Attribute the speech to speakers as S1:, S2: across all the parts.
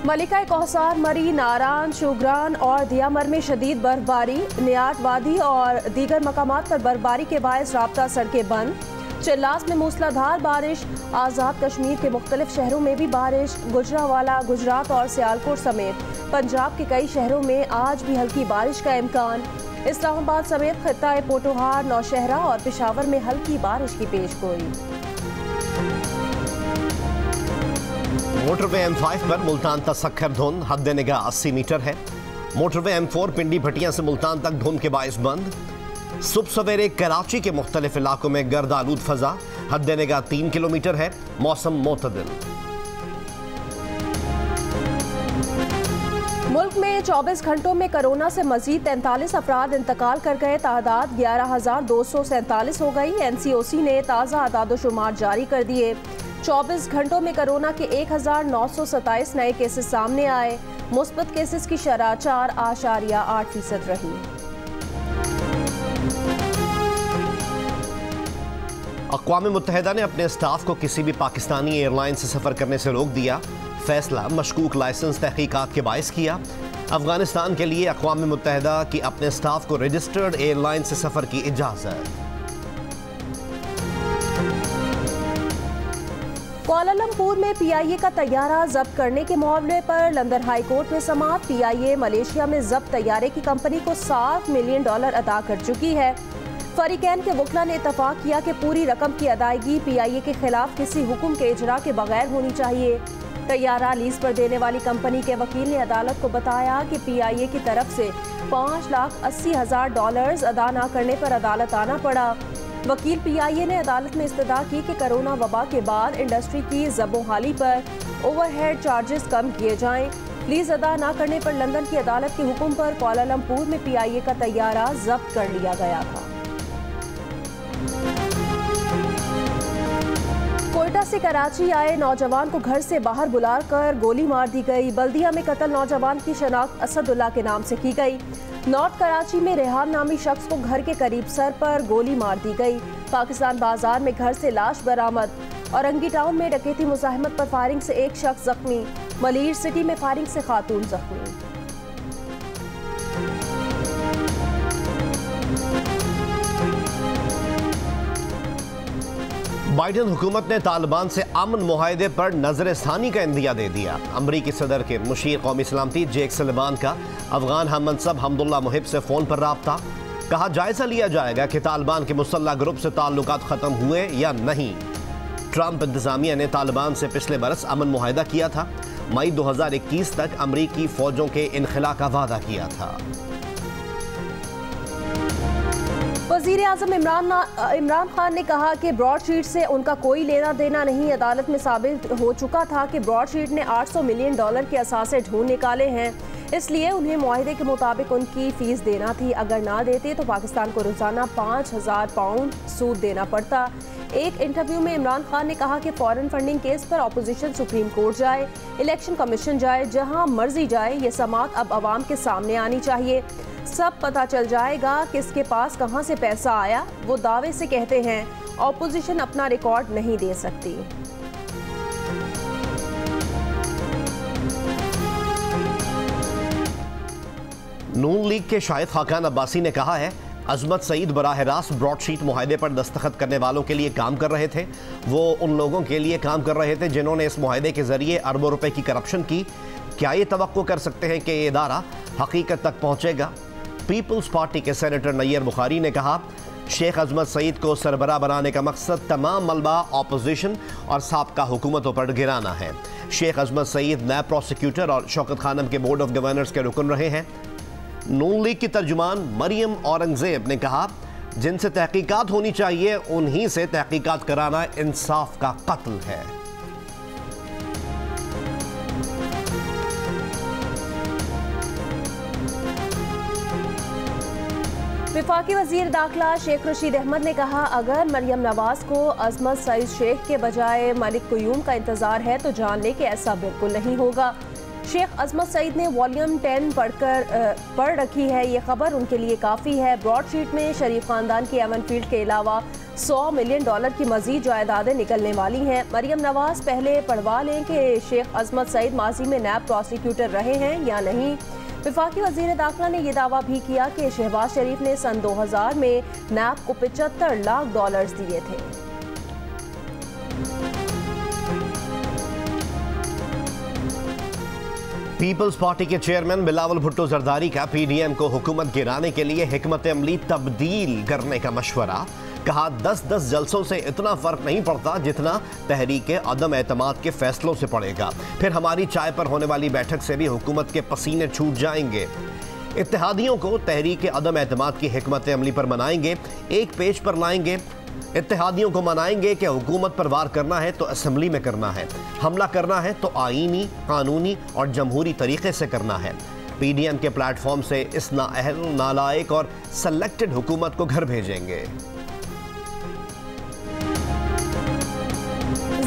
S1: मलिका कौसार, मरी, नारान, शुगरान और दियामर में शदीद बर्फबारी। नियाट वादी और दीगर मकामात पर बर्फबारी के बायस राब्ता सड़कें बंद। चिल्लास में मूसलाधार बारिश। आज़ाद कश्मीर के मुख्तलिफ शहरों में भी बारिश। गुजरावाला, गुजरात और सियालकोट समेत पंजाब के कई शहरों में आज भी हल्की बारिश का इम्कान। इस्लामाबाद समेत खित्ता पोटोहार, नौशहरा और पेशावर में हल्की बारिश की पेशगोई।
S2: मोटरवे M5 पर मुल्तान तक सखर धुंध, हद निगाह 80 मीटर है। मोटरवे M4 पिंडी भटियां से मुल्तान तक धुंध के बायस बंद। सुबह सवेरे कराची के मुख्तलिफ इलाकों में गर्द आलूद फजा, हद निगाह 3 किलोमीटर है। मौसम मोतदिल।
S1: मुल्क में 24 घंटों में कोरोना से मजीद 43 अफराद इंतकाल कर गए। तादाद 11,247 हो गई। NCOC ने ताज़ा आदादोशुमार जारी कर दिए। 24 घंटों में कोरोना के 1,927 नए केसेस सामने आए। मुस्बत केसेस की शरह 4.8% रही।
S2: अक़वाम मुत्तहिदा ने अपने स्टाफ को किसी भी पाकिस्तानी एयरलाइन से सफ़र करने से रोक दिया। फैसला मशकूक लाइसेंस तहकीकात के बायस किया। अफगानिस्तान के लिए अक़वाम मुत्तहिदा की अपने स्टाफ को रजिस्टर्ड एयरलाइन से सफ़र की इजाज़त।
S1: कुआलालंपुर में PIA का तैयारा जब्त करने के मामले पर लंदन हाई कोर्ट में समाअत। PIA मलेशिया में जब्त तैयारे की कंपनी को $7 मिलियन अदा कर चुकी है। फरीकैन के वकला ने इत्तफाक किया कि पूरी रकम की अदायगी PIA के खिलाफ किसी हुक्म के इजरा के बगैर होनी चाहिए। तैयारा लीज पर देने वाली कंपनी के वकील ने अदालत को बताया कि PIA की तरफ से $5,80,000 अदा न करने पर अदालत आना पड़ा। वकील PIA ने अदालत में इस्तदा की कि कोरोना वबा के बाद इंडस्ट्री की ज़बोहाली पर ओवरहेड चार्जेस कम किए जाएं। लीज अदा न करने पर लंदन की अदालत के हुक्म पर कुआलालंपुर में PIA का तैयारा जब्त कर लिया गया था। कोयटा से कराची आए नौजवान को घर से बाहर बुलाकर गोली मार दी गई। बल्दिया में कत्ल नौजवान की शनाख्त असदुल्ला के नाम से की गई। नॉर्थ कराची में रेहान नामी शख्स को घर के करीब सर पर गोली मार दी गई। पाकिस्तान बाजार में घर से लाश बरामद। औरंगी टाउन में डकैती मुजाहिमत पर फायरिंग से एक शख्स जख्मी। मलीर सिटी में फायरिंग से खातून जख्मी।
S2: बाइडन हुकूमत ने तालिबान से अमन मुआहदे पर नजरसानी का इंदिया दे दिया। अमरीकी सदर के मुशीर कौमी सलामती जेक सलिबान का अफगान हम मनसब हमदुल्ला मुहिब से फ़ोन पर राब्ता। कहा जायजा लिया जाएगा कि तालिबान के मुसल्लह ग्रुप से ताल्लुकात ख़त्म हुए या नहीं। ट्रंप इंतज़ामिया ने तालिबान से पिछले बरस अमन मुआहदा किया था। मई 2021 तक अमरीकी फ़ौजों के इनखला का वादा किया था।
S1: वज़ीर आज़म इमरान खान ने कहा कि ब्रॉडशीट से उनका कोई लेना देना नहीं। अदालत में साबित हो चुका था कि ब्रॉडशीट ने $800 मिलियन के असासे ढूंढ निकाले हैं, इसलिए उन्हें मुआहदे के मुताबिक उनकी फ़ीस देना थी। अगर ना देते तो पाकिस्तान को रोज़ाना 5,000 पाउंड सूद देना पड़ता। एक इंटरव्यू में इमरान खान ने कहा कि फॉरेन फंडिंग केस पर अपोजिशन सुप्रीम कोर्ट जाए, इलेक्शन कमीशन जाए, जहां मर्जी जाए, ये समाअत अब आवाम के सामने आनी चाहिए। सब पता चल जाएगा किसके पास कहां से पैसा आया। वो दावे से कहते हैं अपोजिशन अपना रिकॉर्ड नहीं दे सकती।
S2: नून लीग के शाहिद खाकान अब्बासी ने कहा है अजमत सईद बराह रास्त ब्रॉडशीट मुआहदे पर दस्तखत करने वालों के लिए काम कर रहे थे। वो उन लोगों के लिए काम कर रहे थे जिन्होंने इस मुआहदे के जरिए अरबों रुपए की करप्शन की। क्या ये तवक्को कर सकते हैं कि ये इदारा हकीकत तक पहुंचेगा? पीपल्स पार्टी के सेनेटर नैयर बुखारी ने कहा शेख अजमत सईद को सरबराह बनाने का मकसद तमाम मलबा अपोजिशन और साबका हुकूमतों पर गिराना है। शेख अजमत सईद नैब प्रोसिक्यूटर और शौकत खानम के बोर्ड ऑफ गवर्नर्स के रुकन रहे हैं। नून लीग की तर्जुमान मरियम औरंगजेब ने कहा जिनसे तहकीकात होनी चाहिए उन्हीं से तहकीकात कराना इंसाफ का कत्ल है।
S1: वफाकी वजीर दाखिला शेख रशीद अहमद ने कहा अगर मरियम नवाज को अजमत सईद शेख के बजाय मलिक कुयूम का इंतजार है तो जान ले कि ऐसा बिल्कुल नहीं होगा। शेख अजमत सईद ने वॉल्यूम 10 पढ़ रखी है, ये खबर उनके लिए काफ़ी है। ब्रॉडशीट में शरीफ खानदान की एवन फील्ड के अलावा $100 मिलियन की मजीद जायदादें निकलने वाली हैं। मरियम नवाज पहले पढ़वा लें कि शेख अजमत सईद माजी में नैब प्रोसिक्यूटर रहे हैं या नहीं। वफाकी वजीर दाखिला ने यह दावा भी किया कि शहबाज शरीफ ने सन 2000 में नैब को $75 लाख दिए थे।
S2: पीपल्स पार्टी के चेयरमैन बिलावल भुट्टो जरदारी का पीडीएम को हुकूमत गिराने के लिए हिकमत अमली तब्दील करने का मशवरा। कहा 10-10 जलसों से इतना फर्क नहीं पड़ता जितना तहरीक अदम एतमाद के फैसलों से पड़ेगा। फिर हमारी चाय पर होने वाली बैठक से भी हुकूमत के पसीने छूट जाएंगे। इत्तेहादियों को तहरीक अदम एतमाद की हिकमत अमली पर मनाएंगे, एक पेज पर लाएंगे। इत्तेहादियों को मनाएंगे कि हुकूमत पर वार करना है तो असेंबली में करना है, हमला करना है तो आईनी, कानूनी और जमहूरी तरीके से करना है। पीडीएम के प्लेटफॉर्म से इस नाअहल, नालायक और सेलेक्टेड हुकूमत को घर भेजेंगे।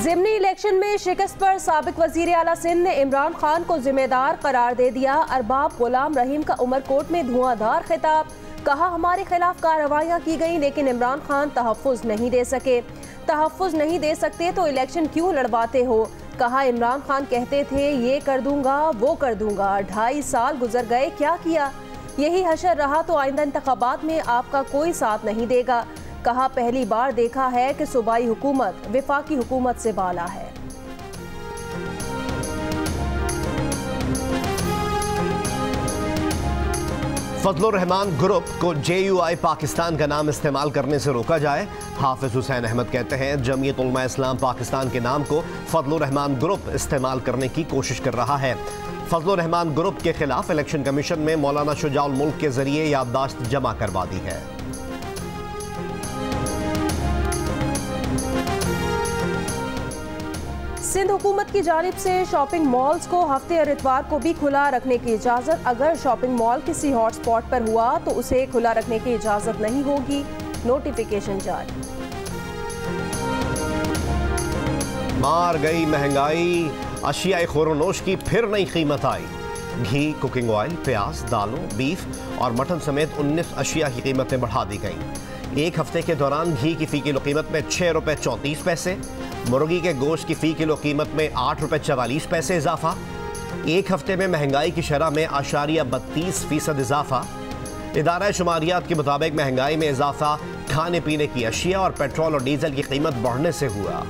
S1: ज़िमनी इलेक्शन में शिकस्त पर साबिक वज़ीर आला सिंध ने इमरान खान को जिम्मेदार करार दे दिया। अरबाब गुलाम रहीम का उमरकोट में धुआंधार खिताब। कहा हमारे खिलाफ कार्रवाइयाँ की गई लेकिन इमरान खान तहफ़्फ़ुज़ नहीं दे सके। तहफ़्फ़ुज़ नहीं दे सकते तो इलेक्शन क्यों लड़वाते हो। कहा इमरान खान कहते थे ये कर दूंगा वो कर दूंगा, 2.5 साल गुजर गए, क्या किया। यही हशर रहा तो आइंदा इंतखाबात में आपका कोई साथ नहीं देगा। कहा पहली बार देखा है कि सूबाई हुकूमत वफाकी हुकूमत से बाला है।
S2: फजलुर रहमान ग्रुप को JUI पाकिस्तान का नाम इस्तेमाल करने से रोका जाए। हाफिज हुसैन अहमद कहते हैं जमीयत उलमा इस्लाम पाकिस्तान के नाम को फजलुर रहमान ग्रुप इस्तेमाल करने की कोशिश कर रहा है। फजलुर रहमान ग्रुप के खिलाफ इलेक्शन कमीशन में मौलाना शुजाउल मुल्क के जरिए याददाश्त जमा करवा दी है।
S1: सिंध हुकूमत की जानिब से शॉपिंग मॉल्स को हफ्ते और इतवार को भी खुला रखने की इजाज़त। अगर शॉपिंग मॉल किसी हॉटस्पॉट पर हुआ तो उसे खुला रखने की इजाज़त नहीं होगी, नोटिफिकेशन जारी।
S2: मार गई महंगाई, अशियाए खोरोनोश की फिर नई कीमत आई। घी, कुकिंग ऑयल, प्याज, दालों, बीफ और मटन समेत 19 अशिया की कीमतें बढ़ा दी गईं। एक हफ्ते के दौरान घी की फ़ी किलो कीमत में ₹6.34, मुर्गी के गोश्त की फ़ी किलो कीमत में ₹8.44 इजाफा। एक हफ्ते में महंगाई की शरह में 0.32% इजाफा। इदारा शुमारियात के मुताबिक महंगाई में इजाफा खाने पीने की अशिया और पेट्रोल और डीजल की कीमत बढ़ने से हुआ।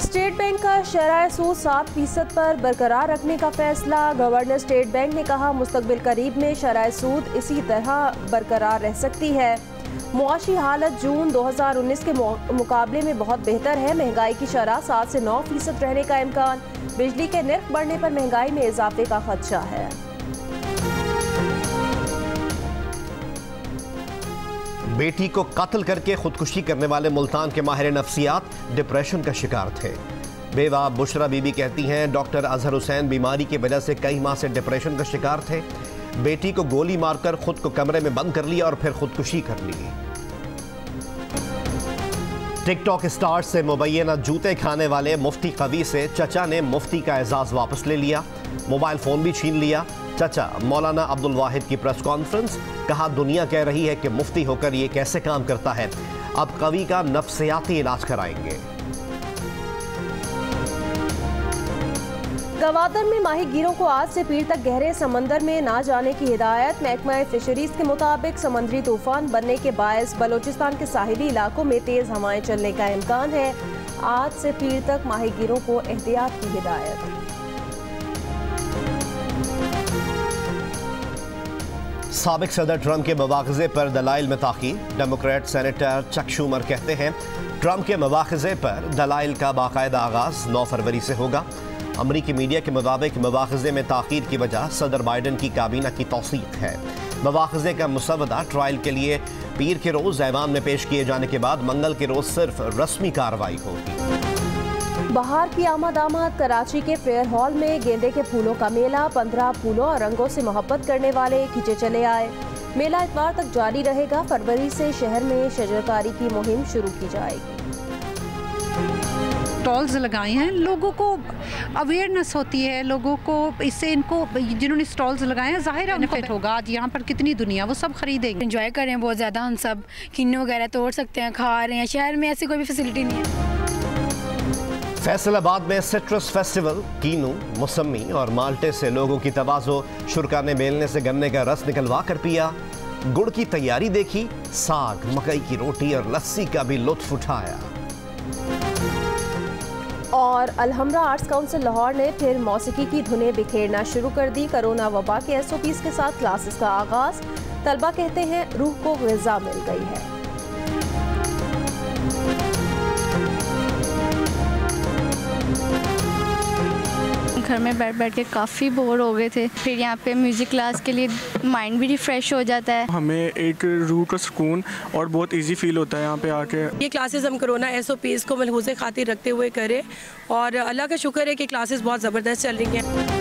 S1: स्टेट बैंक का शरह सूद 7% पर बरकरार रखने का फैसला। गवर्नर स्टेट बैंक ने कहा मुस्तकबिल करीब में शरह सूद इसी तरह बरकरार रह सकती है। मुआशी हालत जून 2019 के मुकाबले में बहुत बेहतर है। महंगाई की शरह 7 से 9% रहने का इम्कान। बिजली के निर्ख बढ़ने पर महंगाई में इजाफे का खदशा है।
S2: बेटी को कत्ल करके खुदकुशी करने वाले मुल्तान के माहिर नफ्सियात डिप्रेशन का शिकार थे। बेवा बुशरा बीबी कहती हैं डॉक्टर अजहर हुसैन बीमारी की वजह से कई माह से डिप्रेशन का शिकार थे। बेटी को गोली मारकर खुद को कमरे में बंद कर लिया और फिर खुदकुशी कर ली। टिकटॉक स्टार से मुबैना जूते खाने वाले मुफ्ती कवी से चचा ने मुफ्ती का एजाज वापस ले लिया, मोबाइल फोन भी छीन लिया। चचा मौलाना अब्दुल वाहिद की प्रेस कॉन्फ्रेंस। कहा दुनिया कह रही है कि मुफ्ती होकर ये कैसे काम करता है, अब कवि का नफ्सियाती इलाज कराएंगे।
S1: गवादर में माहीगीरों को आज से पीर तक गहरे समंदर में ना जाने की हिदायत। महकमा फिशरीज के मुताबिक समुद्री तूफान बनने के बायस बलोचिस्तान के साहिली इलाकों में तेज हवाएं चलने का इम्कान है। आज से पीर तक माहीगीरों को एहतियात की हिदायत।
S2: साबिक सदर ट्रंप के मवाख़ज़े पर दलाइल में ताख़ीर। डेमोक्रेट सेनेटर चक शूमर कहते हैं ट्रंप के मवाख़ज़े पर दलाइल का बाकायदा आगाज़ 9 फरवरी से होगा। अमरीकी मीडिया के मुताबिक मवाख़ज़े में ताख़ीर की वजह सदर बाइडन की काबीना की तौसीक़ है। मवाख़ज़े का मुसवदा ट्रायल के लिए पीर के रोज़ ऐवान में पेश किए जाने के बाद मंगल के रोज़ सिर्फ रस्मी कार्रवाई होगी।
S1: बहार की आमद कराची के फेयर हॉल में गेंदे के फूलों का मेला। 15 फूलों और रंगों से मोहब्बत करने वाले खींचे चले आए। मेला इतवार तक जारी रहेगा। फरवरी से शहर में शजरकारी की मुहिम शुरू की जाएगी।
S3: स्टॉल्स लगाए हैं, लोगों को अवेयरनेस होती है, लोगों को इससे, इनको जिन्होंने स्टॉल्स लगाए हैं ज़ाहिर बेनिफिट होगा। आज यहाँ पर कितनी दुनिया वो सब खरीदेंगे।
S4: एंजॉय कर रहे हैं बहुत ज़्यादा, हम सब किन्नू वगैरह तोड़ सकते हैं, खा रहे हैं। शहर में ऐसी कोई भी फैसिलिटी नहीं है।
S2: फैसलाबाद में सिट्रस फेस्टिवल, कीनू, मौसमी और माल्टे से लोगों की तवाज़ो। शुरका ने बेलने से गन्ने का रस निकलवा कर पिया, गुड़ की तैयारी देखी, साग, मकई की रोटी और लस्सी का भी लुत्फ उठाया।
S1: और अलहमरा आर्ट्स काउंसिल लाहौर ने फिर मौसीकी की धुनें बिखेरना शुरू कर दी। कोरोना वबा के SOPs के साथ क्लासेस का आगाज। तलबा कहते हैं रूह को ग़िज़ा मिल गई है।
S4: घर में बैठ बैठ के काफ़ी बोर हो गए थे, फिर यहाँ पे म्यूज़िक क्लास के लिए माइंड भी रिफ़्रेश हो जाता है।
S5: हमें एक रूह का सुकून और बहुत इजी फील होता है यहाँ पे आके।
S6: ये क्लासेस हम कोरोना SOPs को मलहूज़े खातिर रखते हुए करें और अल्लाह का शुक्र है कि क्लासेस बहुत ज़बरदस्त चल रही हैं।